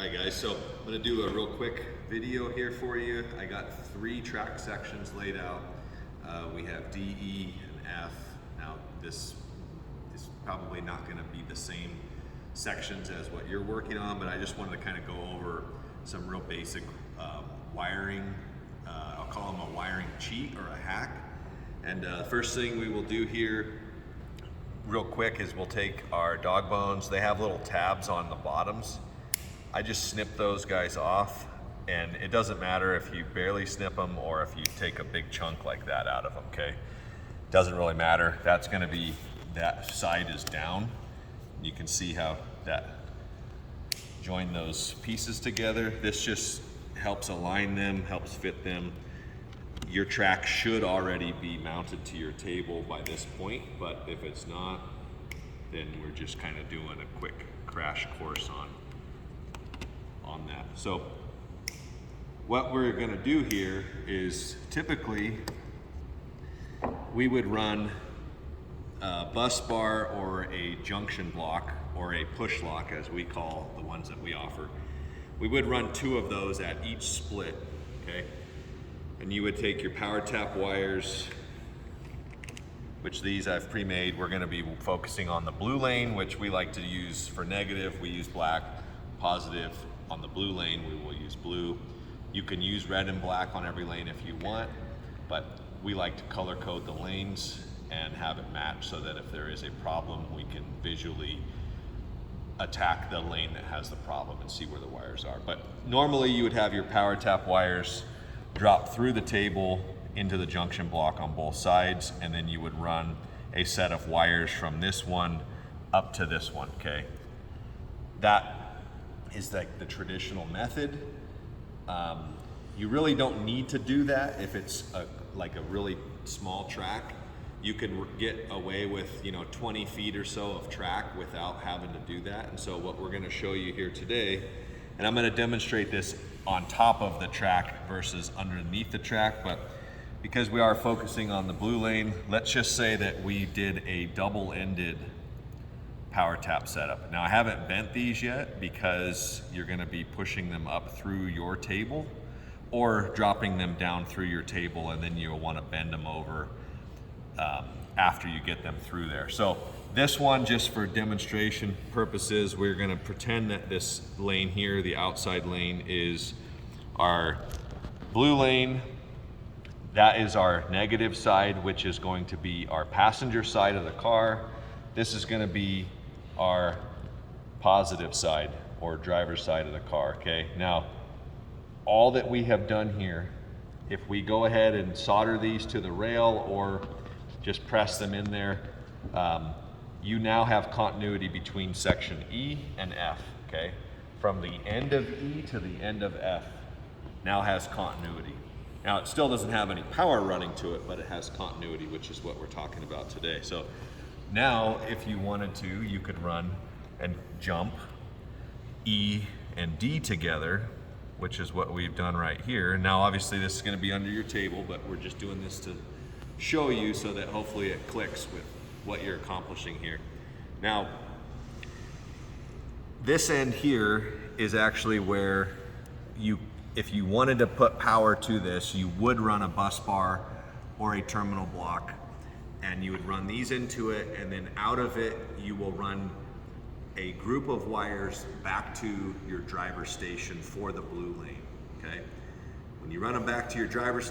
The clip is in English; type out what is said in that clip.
Alright guys, so I'm going to do a real quick video here for you. I got 3 track sections laid out. We have D, E, and F. Now this is probably not going to be the same sections as what you're working on, but I just wanted to kind of go over some real basic wiring. I'll call them a wiring cheat or a hack. And the first thing we will do here real quick is we'll take our dog bones. They have little tabs on the bottoms. I just snip those guys off, and it doesn't matter if you barely snip them or if you take a big chunk like that out of them, okay? Doesn't really matter. That's gonna be, that side is down. You can see how that join those pieces together. This just helps align them, helps fit them. Your track should already be mounted to your table by this point, but if it's not, then we're just kind of doing a quick crash course on that. So what we're going to do here is typically we would run a bus bar or a junction block or a push lock, as we call the ones that we offer. We would run 2 of those at each split, okay? And you would take your power tap wires, which these I've pre-made. We're going to be focusing on the blue lane, which we like to use for negative. We use black. Positive on the blue lane, we will use blue. You can use red and black on every lane if you want, but we like to color code the lanes and have it match so that if there is a problem, we can visually attack the lane that has the problem and see where the wires are. But normally you would have your power tap wires drop through the table into the junction block on both sides, and then you would run a set of wires from this one up to this one, okay? That is like the traditional method. You really don't need to do that if it's like a really small track. You can get away with 20 feet or so of track without having to do that. And so what we're going to show you here today, and I'm going to demonstrate this on top of the track versus underneath the track, but because we are focusing on the blue lane, let's just say that we did a double-ended power tap setup. Now I haven't bent these yet because you're going to be pushing them up through your table or dropping them down through your table, and then you'll want to bend them over after you get them through there. So this one, just for demonstration purposes, we're going to pretend that this lane here, the outside lane, is our blue lane. That is our negative side, which is going to be our passenger side of the car. This is going to be our positive side or driver's side of the car, okay? Now, all that we have done here, if we go ahead and solder these to the rail or just press them in there, you now have continuity between section E and F, okay? From the end of E to the end of F now has continuity. Now it still doesn't have any power running to it, but it has continuity, which is what we're talking about today. So now if you wanted to, you could run and jump E and D together, which is what we've done right here. Now obviously this is going to be under your table, but we're just doing this to show you so that hopefully it clicks with what you're accomplishing here. Now, this end here is actually where if you wanted to put power to this, you would run a bus bar or a terminal block, and you would run these into it, and then out of it, you will run a group of wires back to your driver's station for the blue lane, okay? When you run them back to your driver's